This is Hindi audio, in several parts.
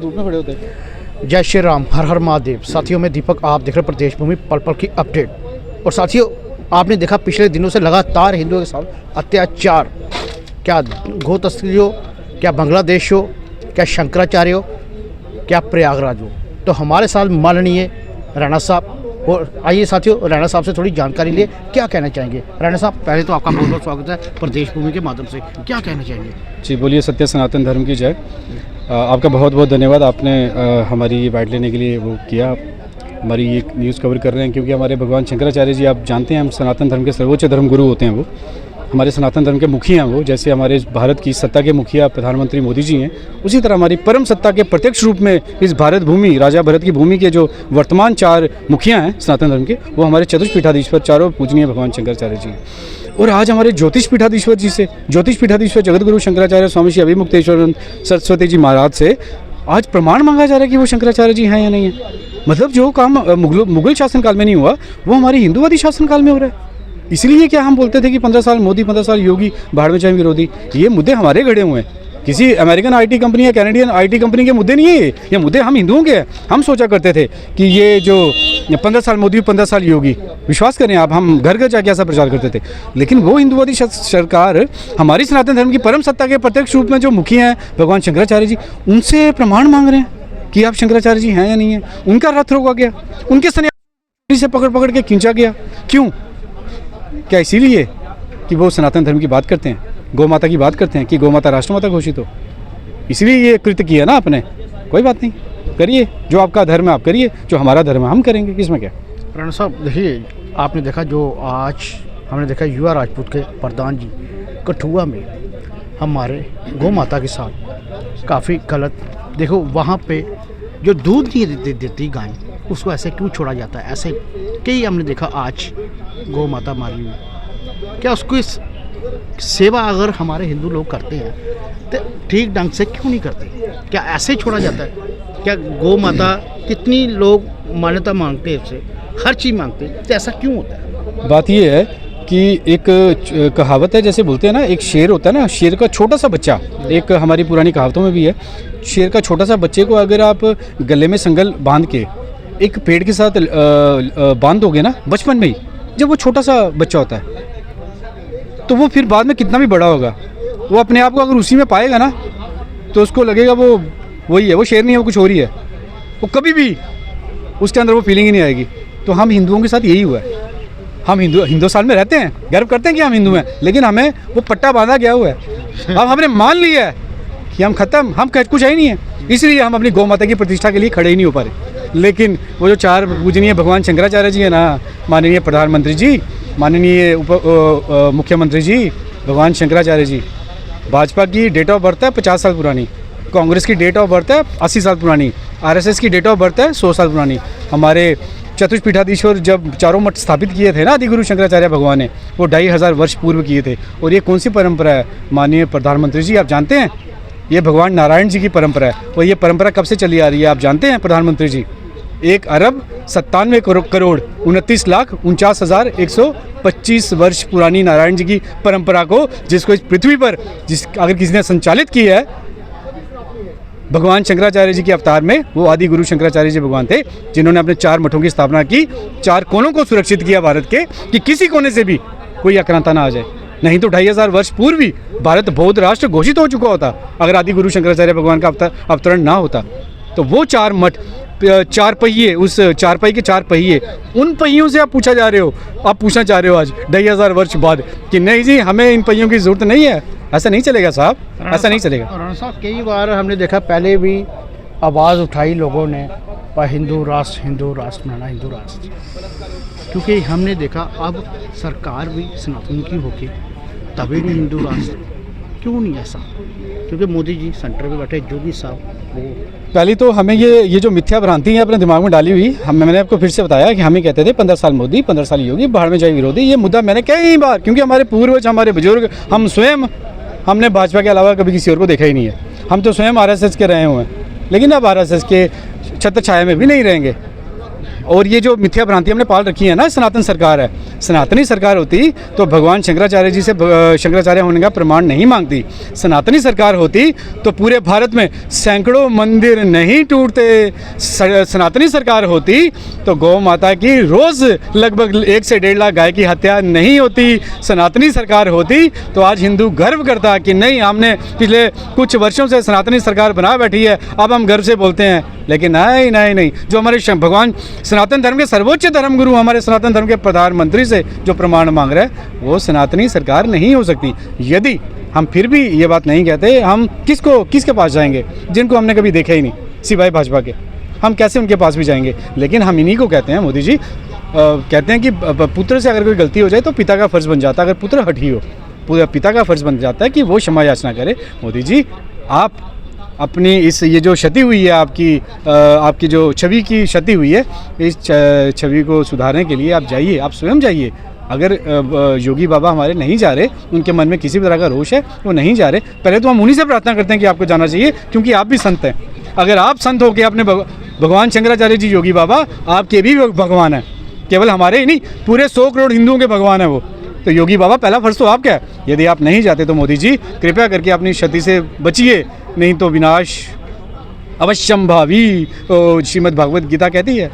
धूप में खड़े होते हैं। जय श्री राम, हर हर महादेव। साथियों में दीपक, आप देख रहे हैं प्रदेश भूमि पल पल की अपडेट। और साथियों, आपने देखा पिछले दिनों से लगातार हिंदुओं के साथ अत्याचार, क्या गो तस्करी हो, क्या बांग्लादेश हो, क्या शंकराचार्य हो, क्या प्रयागराज हो, तो हमारे साथ माननीय राणा साहब। और आइए साथियों, राणा साहब से थोड़ी जानकारी लिए, क्या कहना चाहेंगे। राणा साहब, पहले तो आपका बहुत बहुत स्वागत है प्रदेश भूमि के माध्यम से, क्या कहना चाहेंगे। जी बोलिए, सत्य सनातन धर्म की जय। आपका बहुत बहुत धन्यवाद, आपने हमारी बाइट लेने के लिए वो किया, हमारी ये न्यूज़ कवर कर रहे हैं। क्योंकि हमारे भगवान शंकराचार्य जी, आप जानते हैं, हम सनातन धर्म के सर्वोच्च धर्म गुरु होते हैं। वो हमारे सनातन धर्म के मुखिया हैं। वो जैसे हमारे भारत की सत्ता के मुखिया प्रधानमंत्री मोदी जी हैं, उसी तरह हमारी परम सत्ता के प्रत्यक्ष रूप में इस भारत भूमि, राजा भरत की भूमि के जो वर्तमान 4 मुखिया हैं सनातन धर्म के, वो हमारे चतुष्पीठाधीश्वर, चारों पूजनीय भगवान शंकराचार्य जी हैं। और आज हमारे ज्योतिष पीठाधीश्वर जी से, ज्योतिष पीठाधीश्वर जगत गुरु शंकराचार्य स्वामी श्री अभिमुक्तेश्वर सरस्वती जी महाराज से आज प्रमाण मांगा जा रहा है कि वो शंकराचार्य जी हैं या नहीं है। मतलब जो काम मुगल शासनकाल में नहीं हुआ, वो हमारे हिंदूवादी शासनकाल में हो रहा है। इसलिए क्या हम बोलते थे कि 15 साल मोदी, 15 साल योगी, भाड़ में जाए विरोधी, ये मुद्दे हमारे घड़े हुए हैं। किसी अमेरिकन आईटी कंपनी या कैनेडियन आईटी कंपनी के मुद्दे नहीं है ये मुद्दे हम हिंदुओं के हैं। हम सोचा करते थे कि ये जो 15 साल मोदी, 15 साल योगी, विश्वास करें आप, हम घर घर जाके ऐसा प्रचार करते थे। लेकिन वो हिंदुवादी सरकार हमारी सनातन धर्म की परम सत्ता के प्रत्यक्ष रूप में जो मुखिया हैं भगवान शंकराचार्य जी, उनसे प्रमाण मांग रहे हैं कि आप शंकराचार्य जी हैं या नहीं है। उनका रथ रोका गया, उनके सन्यासी से पकड़ पकड़ के खींचा गया। क्यों? क्या इसीलिए कि वो सनातन धर्म की बात करते हैं, गौ माता की बात करते हैं कि गौ माता राष्ट्रमाता घोषित हो? इसलिए ये कृत्य किया ना आपने। कोई बात नहीं, करिए, जो आपका धर्म है आप करिए, जो हमारा धर्म है हम करेंगे, किसमें क्या। राणा साहब देखिए, आपने देखा जो आज हमने देखा युवा राजपूत के प्रधान जी कठुआ में हमारे गौ माता के साथ काफ़ी गलत, देखो वहाँ पे जो दूध नहीं देती गाय, उसको ऐसे क्यों छोड़ा जाता है। ऐसे कई हमने देखा आज गौ माता मारी हुई। क्या उसको इस सेवा अगर हमारे हिंदू लोग करते हैं तो ठीक ढंग से क्यों नहीं करते? क्या ऐसे छोड़ा जाता है? क्या गौ माता, कितनी लोग मान्यता मांगते हैं, उससे हर चीज़ मांगते हैं, तो ऐसा क्यों होता है? बात ये है कि एक कहावत है, जैसे बोलते हैं ना, एक शेर होता है ना, शेर का छोटा सा बच्चा, एक हमारी पुरानी कहावतों में भी है, शेर का छोटा सा बच्चे को अगर आप गले में संगल बांध के एक पेड़ के साथ बांध दोगे ना बचपन में ही, जब वो छोटा सा बच्चा होता है, तो वो फिर बाद में कितना भी बड़ा होगा, वो अपने आप को अगर उसी में पाएगा ना, तो उसको लगेगा वो वही है, वो शेर नहीं है, वो कुछ और ही है। वो कभी भी उसके अंदर वो फीलिंग ही नहीं आएगी। तो हम हिंदुओं के साथ यही हुआ है। हम हिंदुस्तान में रहते हैं, गर्व करते हैं कि हम हिंदू हैं, लेकिन हमें वो पट्टा बांधा गया हुआ है। अब हमने मान लिया है कि हम खत्म, हम कुछ है ही नहीं है। इसलिए हम अपनी गौ माता की प्रतिष्ठा के लिए खड़े ही नहीं हो पा रहे। लेकिन वो जो 4 पूजनीय भगवान शंकराचार्य जी है ना, माननीय प्रधानमंत्री जी, माननीय मुख्यमंत्री जी भगवान शंकराचार्य जी, भाजपा की डेट ऑफ बर्थ है 50 साल पुरानी, कांग्रेस की डेट ऑफ बर्थ है 80 साल पुरानी, आरएसएस की डेट ऑफ बर्थ है 100 साल पुरानी। हमारे चतुष्पीठाधीश्वर जब चारों मठ स्थापित किए थे ना आदिगुरु शंकराचार्य भगवान ने, वो 2500 वर्ष पूर्व किए थे। और ये कौन सी परंपरा है माननीय प्रधानमंत्री जी, आप जानते हैं? ये भगवान नारायण जी की परंपरा है। और ये परंपरा कब से चली आ रही है आप जानते हैं प्रधानमंत्री जी? 1 अरब 97 करोड़ 29,49,125 वर्ष पुरानी नारायण जी की परंपरा को, जिसको इस पृथ्वी पर अगर किसी ने संचालित की है, भगवान शंकराचार्य जी के अवतार में, वो आदि गुरु शंकराचार्य जी भगवान थे, जिन्होंने अपने 4 मठों की स्थापना की, 4 कोनों को सुरक्षित किया भारत के, कि किसी कोने से भी कोई आक्रांता ना आ जाए। नहीं तो 2500 वर्ष पूर्व ही भारत बौद्ध राष्ट्र घोषित हो चुका होता, अगर आदि गुरु शंकराचार्य भगवान का अवतरण ना होता। तो वो 4 मठ, 4 पहिए, उस 4 पहिए के 4 पहिए, उन पहियों से आप पूछा जा रहे हो, आप पूछना चाह रहे हो आज 2500 वर्ष बाद कि नहीं जी, हमें इन पहियों की जरूरत नहीं है। ऐसा नहीं चलेगा साहब, ऐसा नहीं चलेगा। राणा साहब, कई बार हमने देखा, पहले भी आवाज़ उठाई लोगों ने, पर हिंदू राष्ट्र बनाना, हिंदू राष्ट्र, क्योंकि हमने देखा अब सरकार भी सनातन की होके तभी भी हिंदू राष्ट्र क्यों नहीं ऐसा? क्योंकि मोदी जी सेंटर में बैठे, योगी साहब, वो पहली तो हमें ये जो मिथ्या भ्रांति है अपने दिमाग में डाली हुई, मैंने आपको फिर से बताया कि हमें कहते थे 15 साल मोदी, 15 साल योगी, भाड़ में जाए विरोधी। ये मुद्दा मैंने कई बार, क्योंकि हमारे पूर्वज, हमारे बुजुर्ग, हम स्वयं, हमने भाजपा के अलावा कभी किसी और को देखा ही नहीं है। हम तो स्वयं आरएसएस के रहे हुए हैं, लेकिन अब आरएसएस के छत्र छाया में भी नहीं रहेंगे। और ये जो मिथ्या भ्रांति हमने पाल रखी है ना, सनातन सरकार है, सनातनी सरकार होती तो भगवान शंकराचार्य जी से शंकराचार्य होने का प्रमाण नहीं मांगती। सनातनी सरकार होती तो पूरे भारत में सैकड़ों मंदिर नहीं टूटते। सनातनी सरकार होती तो गौ माता की रोज़ लगभग 1 से 1.5 लाख गाय की हत्या नहीं होती। सनातनी सरकार होती तो आज हिंदू गर्व करता कि नहीं, हमने पिछले कुछ वर्षों से सनातनी सरकार बना बैठी है, अब हम गर्व से बोलते हैं। लेकिन नहीं नहीं नहीं, जो हमारे भगवान सनातन धर्म के सर्वोच्च धर्मगुरु हमारे सनातन धर्म के प्रधानमंत्री से जो प्रमाण मांग रहे हैं, वो सनातनी सरकार नहीं हो सकती। यदि हम फिर भी ये बात नहीं कहते, हम किसके पास जाएंगे जिनको हमने कभी देखा ही नहीं सिवाय भाजपा के? हम कैसे उनके पास भी जाएंगे? लेकिन हम इन्हीं को कहते हैं, मोदी जी कहते हैं कि पुत्र से अगर कोई गलती हो जाए तो पिता का फ़र्ज़ बन जाता है। अगर पुत्र हठी हो, पिता का फ़र्ज़ बन जाता है कि वो क्षमा याचना करे। मोदी जी, आप अपनी ये जो क्षति हुई है, आपकी जो छवि की क्षति हुई है, इस छवि को सुधारने के लिए आप जाइए, आप स्वयं जाइए। अगर योगी बाबा हमारे नहीं जा रहे, उनके मन में किसी भी तरह का रोष है, वो नहीं जा रहे, पहले तो हम उन्हीं से प्रार्थना करते हैं कि आपको जाना चाहिए, क्योंकि आप भी संत हैं। अगर आप संत हो के अपने भगवान शंकराचार्य जी योगी बाबा आपके भी भगवान हैं, केवल हमारे ही नहीं, पूरे 100 करोड़ हिंदुओं के भगवान हैं वो। तो योगी बाबा, पहला फर्ज तो आपका है। यदि आप नहीं जाते तो मोदी जी कृपया करके अपनी क्षति से बचिए, नहीं तो विनाश अवश्यम भावी श्रीमद् भागवत गीता कहती है।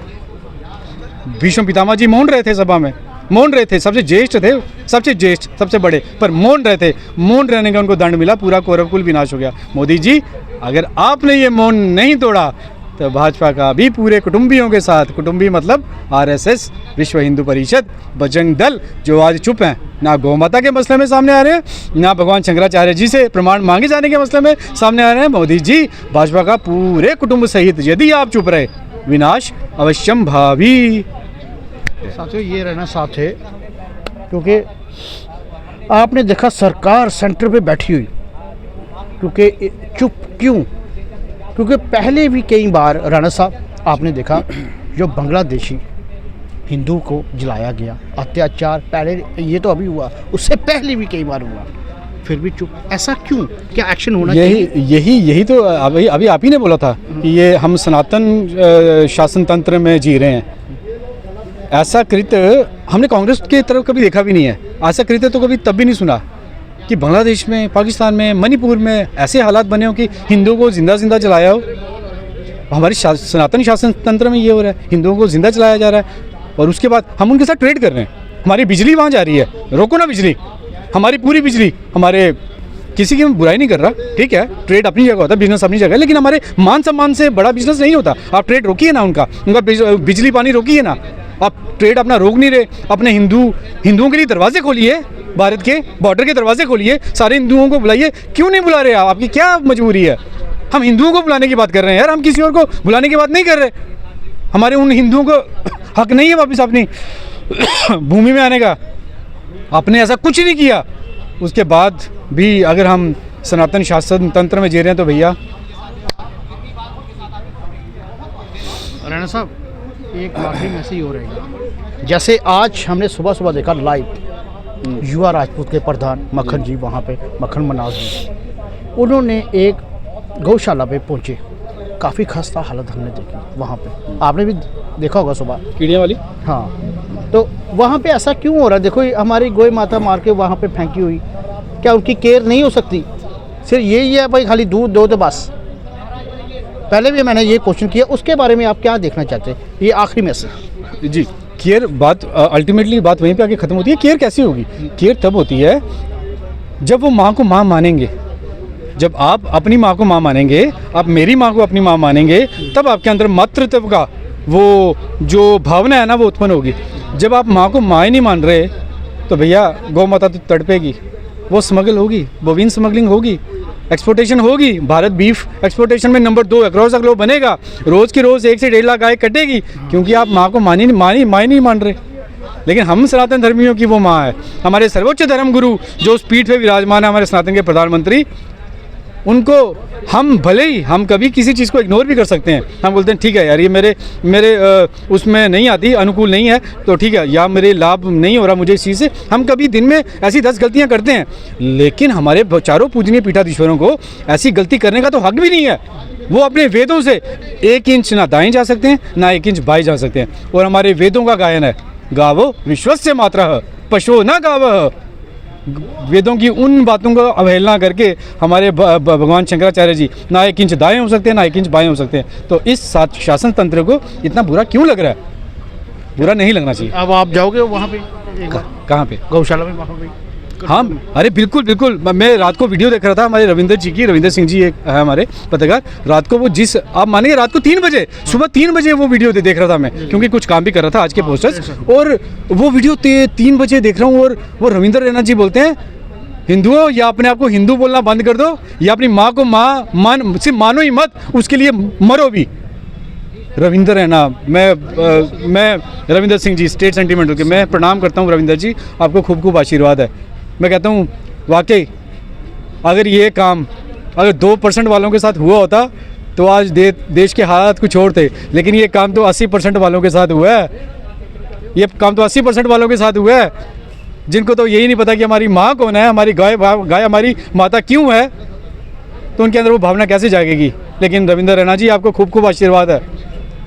भीष्म पितामह जी मौन रहे थे, सभा में मौन रहे थे, सबसे ज्येष्ठ थे, सबसे ज्येष्ठ, सबसे बड़े, पर मौन रहे थे। मौन रहने का उनको दंड मिला, पूरा कौरवकुल विनाश हो गया। मोदी जी, अगर आपने ये मौन नहीं तोड़ा तो भाजपा का भी पूरे कुटुंबियों के साथ, कुटुंबी मतलब आरएसएस, विश्व हिंदू परिषद, बजरंग दल, जो आज चुप हैं, ना गौ माता के मसले में सामने आ रहे हैं, ना भगवान शंकराचार्य जी से प्रमाण मांगे जाने के मसले में सामने आ रहे हैं। मोदी जी, भाजपा का पूरे कुटुंब सहित यदि आप चुप रहे, विनाश अवश्यम भावी। साथियों, ये रहना साथ है, क्योंकि आपने देखा सरकार सेंटर पे बैठी हुई, क्योंकि चुप क्यों? क्योंकि पहले भी कई बार राणा साहब आपने देखा, जो बांग्लादेशी हिंदू को जलाया गया, अत्याचार, पहले ये तो अभी हुआ, उससे पहले भी कई बार हुआ, फिर भी चुप। ऐसा क्यों? क्या एक्शन होना चाहिए? यही तो अभी आप ही ने बोला था कि ये हम सनातन शासन तंत्र में जी रहे हैं। ऐसा कृत्य हमने कांग्रेस के तरफ कभी देखा भी नहीं है। ऐसा कृत्य तो कभी तब भी नहीं सुना कि बांग्लादेश में, पाकिस्तान में, मणिपुर में ऐसे हालात बने हो कि हिंदुओं को जिंदा जलाया हो। हमारी सनातन शासन तंत्र में ये हो रहा है, हिंदुओं को जिंदा जलाया जा रहा है, और उसके बाद हम उनके साथ ट्रेड कर रहे हैं। हमारी बिजली वहाँ जा रही है, रोको ना बिजली, हमारी पूरी बिजली, हमारे किसी की मैं बुराई नहीं कर रहा, ठीक है, ट्रेड अपनी जगह होता है, बिजनेस अपनी जगह है, लेकिन हमारे मान सम्मान से बड़ा बिजनेस नहीं होता। आप ट्रेड रोकिए ना, उनका बिजली पानी रोकिए ना। आप ट्रेड अपना रोक नहीं रहे, अपने हिंदुओं के लिए दरवाजे खोलिए, भारत के बॉर्डर के दरवाजे खोलिए, सारे हिंदुओं को बुलाइए। क्यों नहीं बुला रहे आप? आपकी क्या मजबूरी है? हम हिंदुओं को बुलाने की बात कर रहे हैं यार, हम किसी और को बुलाने की बात नहीं कर रहे। हमारे उन हिंदुओं को हक नहीं है वापस अपनी भूमि में आने का। आपने ऐसा कुछ नहीं किया, उसके बाद भी अगर हम सनातन शासन तंत्र में जी रहे हैं तो भैया। राणा साहब, एक वाकई में ऐसे ही हो रहेगा। जैसे आज हमने सुबह देखा लाइव, युवा राजपूत के प्रधान मक्खन जी, वहाँ पे मक्खन मनाज जी, उन्होंने एक गौशाला पे पहुँचे, काफ़ी खस्ता हालत हमने देखी वहाँ पे। आपने भी देखा होगा सुबह, कीड़ियाँ वाली। हाँ, तो वहाँ पे ऐसा क्यों हो रहा है? देखो, हमारी गौ माता मार के वहाँ पे फेंकी हुई, क्या उनकी केयर नहीं हो सकती? सिर्फ यही है भाई, खाली दूध दो तो बस। पहले भी मैंने ये क्वेश्चन किया, उसके बारे में आप क्या देखना चाहते हैं? ये आखिरी मैसेज जी। केयर बात अल्टीमेटली बात वहीं पे आके ख़त्म होती है। केयर कैसी होगी? केयर तब होती है जब वो माँ को माँ मानेंगे। जब आप अपनी माँ को माँ मानेंगे, आप मेरी माँ को अपनी माँ मानेंगे, तब आपके अंदर मातृत्व का वो जो भावना है ना, वो उत्पन्न होगी। जब आप माँ को माँ ही नहीं मान रहे तो भैया गौ माता तो तड़पेगी, वो स्मगल होगी, बोविन स्मगलिंग होगी, एक्सपोर्टेशन होगी। भारत बीफ एक्सपोर्टेशन में नंबर 2 अक्रॉस द ग्लोब बनेगा। रोज़ की रोज़ 1 से 1.5 लाख गाय कटेगी, क्योंकि आप माँ को माँ नहीं मान रहे। लेकिन हम सनातन धर्मियों की वो माँ है, हमारे सर्वोच्च धर्म गुरु जो उस पीठ पे विराजमान है, हमारे सनातन के प्रधानमंत्री, उनको हम भले ही हम कभी किसी चीज़ को इग्नोर भी कर सकते हैं, हम बोलते हैं ठीक है यार ये मेरे उसमें नहीं आती, अनुकूल नहीं है, तो ठीक है, या मेरे लाभ नहीं हो रहा मुझे इस चीज़ से। हम कभी दिन में ऐसी 10 गलतियां करते हैं, लेकिन हमारे चारों पूजनीय पीठाधीश्वरों को ऐसी गलती करने का तो हक भी नहीं है। वो अपने वेदों से 1 इंच ना दाएं जा सकते हैं, ना 1 इंच बाएं जा सकते हैं। और हमारे वेदों का गायन है, गावो विश्वस्य मात्रः पशो न गावः। वेदों की उन बातों को अवहेलना करके हमारे भगवान शंकराचार्य जी ना 1 इंच दाएं हो सकते हैं, ना 1 इंच बाएं हो सकते हैं। तो इस शासन तंत्र को इतना बुरा क्यों लग रहा है? बुरा नहीं लगना चाहिए। अब आप जाओगे वहाँ पे एक बार कहाँ पे? गौशाला में वहाँ पे? हाँ, अरे बिल्कुल बिल्कुल। मैं रात को वीडियो देख रहा था, हमारे रविंदर सिंह जी एक है हमारे पत्रकार। रात को वो आप मानेंगे रात को 3 बजे, सुबह 3 बजे वो वीडियो देख रहा था मैं, क्योंकि कुछ काम भी कर रहा था आज के पोस्टर्स। और वो वीडियो 3 बजे देख रहा हूँ, और वो रविंद्र रैना जी बोलते हैं, हिंदुओं या अपने आप को हिंदू बोलना बंद कर दो, या अपनी माँ को सिर्फ मानो ही मत, उसके लिए मरो भी। रविंदर रैना, मैं रविंदर सिंह जी स्टेट सेंटिमेंटल के मैं प्रणाम करता हूँ। रविंदर जी, आपको खूब खूब आशीर्वाद है। मैं कहता हूँ वाकई अगर ये काम अगर 2% वालों के साथ हुआ होता तो आज देश के हालात कुछ और थे, लेकिन ये काम तो 80% वालों के साथ हुआ है। ये काम तो 80% वालों के साथ हुआ है, जिनको तो यही नहीं पता कि हमारी माँ कौन है, हमारी गाय हमारी माता क्यों है, तो उनके अंदर वो भावना कैसे जागेगी। लेकिन रविंदर रैना जी, आपको खूब खूब आशीर्वाद है।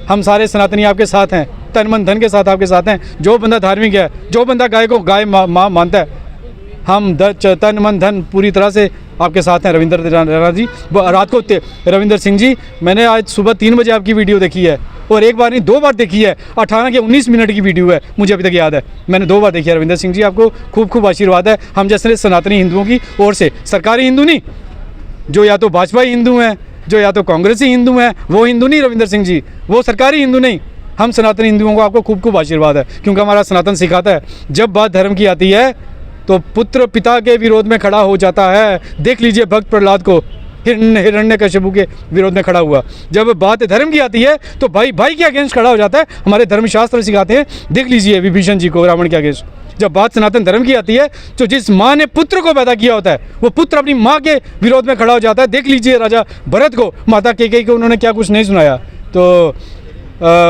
हम सारे सनातनी आपके साथ हैं, तन मन धन के साथ आपके साथ हैं। जो बंदा धार्मिक है, जो बंदा गाय को गाय माँ मानता है, हम तन मन धन पूरी तरह से आपके साथ हैं। रविंदर रैना जी, रात को रविंदर सिंह जी, मैंने आज सुबह 3 बजे आपकी वीडियो देखी है, और एक बार नहीं 2 बार देखी है। 18 के 19 मिनट की वीडियो है, मुझे अभी तक याद है, मैंने 2 बार देखी है। रविंदर सिंह जी, आपको खूब खूब आशीर्वाद है। हम जैसे सनातनी हिंदुओं की ओर से, सरकारी हिंदू नहीं, जो या तो भाजपा हिंदू हैं, जो या तो कांग्रेसी हिंदू हैं, वो हिंदू नहीं रविंदर सिंह जी, वो सरकारी हिंदू नहीं। हम सनातनी हिंदुओं को आपको खूब खूब आशीर्वाद है, क्योंकि हमारा सनातन सिखाता है, जब बात धर्म की आती है तो पुत्र पिता के विरोध में खड़ा हो जाता है। देख लीजिए भक्त प्रहलाद को, हिरण्यकशिपु के विरोध में खड़ा हुआ। जब बात धर्म की आती है तो भाई के अगेंस्ट खड़ा हो जाता है। हमारे धर्मशास्त्र सिखाते हैं, देख लीजिए विभीषण जी को रावण के अगेंस्ट। जब बात सनातन धर्म की आती है तो जिस माँ ने पुत्र को पैदा किया होता है, वो पुत्र अपनी माँ के विरोध में खड़ा हो जाता है। देख लीजिए राजा भरत को, माता कैकेयी को उन्होंने क्या कुछ नहीं सुनाया। तो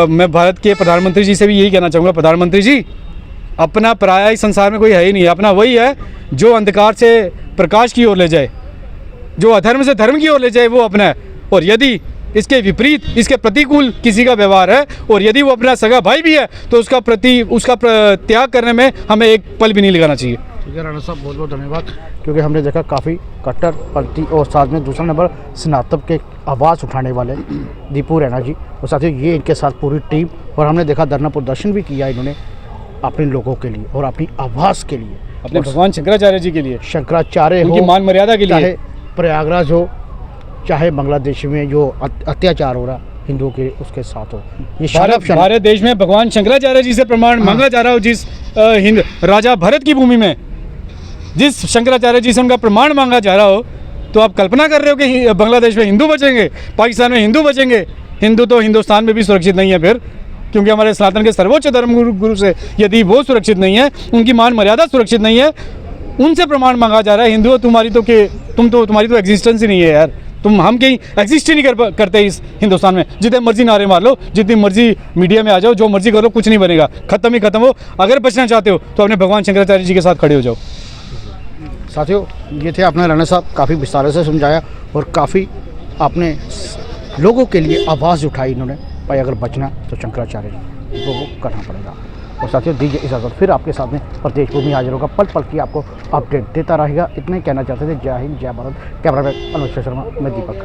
मैं भारत के प्रधानमंत्री जी से भी यही कहना चाहूँगा, प्रधानमंत्री जी, अपना पराया इस संसार में कोई है ही नहीं। अपना वही है जो अंधकार से प्रकाश की ओर ले जाए, जो अधर्म से धर्म की ओर ले जाए, वो अपना है। और यदि इसके विपरीत, इसके प्रतिकूल किसी का व्यवहार है, और यदि वो अपना सगा भाई भी है, तो उसका त्याग करने में हमें एक पल भी नहीं लगाना चाहिए। ठीक है राणा साहब, बहुत बहुत धन्यवाद। क्योंकि हमने देखा काफ़ी कट्टरपंथी और साथ में दूसरा नंबर स्नातक के आवाज़ उठाने वाले दीपू रैना जी, और साथियों ये इनके साथ पूरी टीम। और हमने देखा धरना प्रदर्शन भी किया इन्होंने अपने लोगों के लिए और अपनी आवाज़ के लिए, अपने भगवान शंकराचार्य जी के लिए, शंकराचार्य उनकी मान मर्यादा के लिए, चाहे प्रयागराज हो, चाहे बांग्लादेश में जो अत्याचार हो रहा हिंदुओं के, उसके साथ हो। ये भारत देश में भगवान शंकराचार्य जी से प्रमाण मांगा जा रहा हो, जिस राजा भरत की भूमि में जिस शंकराचार्य जी से उनका प्रमाण मांगा जा रहा हो, तो आप कल्पना कर रहे हो कि बांग्लादेश में हिंदू बचेंगे, पाकिस्तान में हिंदू बचेंगे? हिंदू तो हिंदुस्तान में भी सुरक्षित नहीं है फिर, क्योंकि हमारे सनातन के सर्वोच्च धर्म गुरु से यदि वो सुरक्षित नहीं है, उनकी मान मर्यादा सुरक्षित नहीं है, उनसे प्रमाण मांगा जा रहा है। हिंदुओं तुम्हारी तो एग्जिस्टेंस ही नहीं है यार, हम कहीं एग्जिस्ट ही नहीं करते इस हिंदुस्तान में। जितने मर्जी नारे मार लो, जितनी मर्जी मीडिया में आ जाओ, जो मर्जी कर लो, कुछ नहीं बनेगा, खत्म ही खत्म हो। अगर बचना चाहते हो तो अपने भगवान शंकराचार्य जी के साथ खड़े हो जाओ। साथियों, ये थे अपने राणा साहब, काफ़ी विस्तार से समझाया और काफ़ी आपने लोगों के लिए आवाज़ उठाई इन्होंने। भाई अगर बचना तो शंकराचार्य जी को करना पड़ेगा। और साथियों, दीजिए इजाज़त, फिर आपके साथ में प्रदेश भूमि हाजिर होगा, पल पल की आपको अपडेट देता रहेगा। इतना ही कहना चाहते थे। जय हिंद, जय भारत। कैमरा मैन अनुष्का शर्मा, मैं दीपक।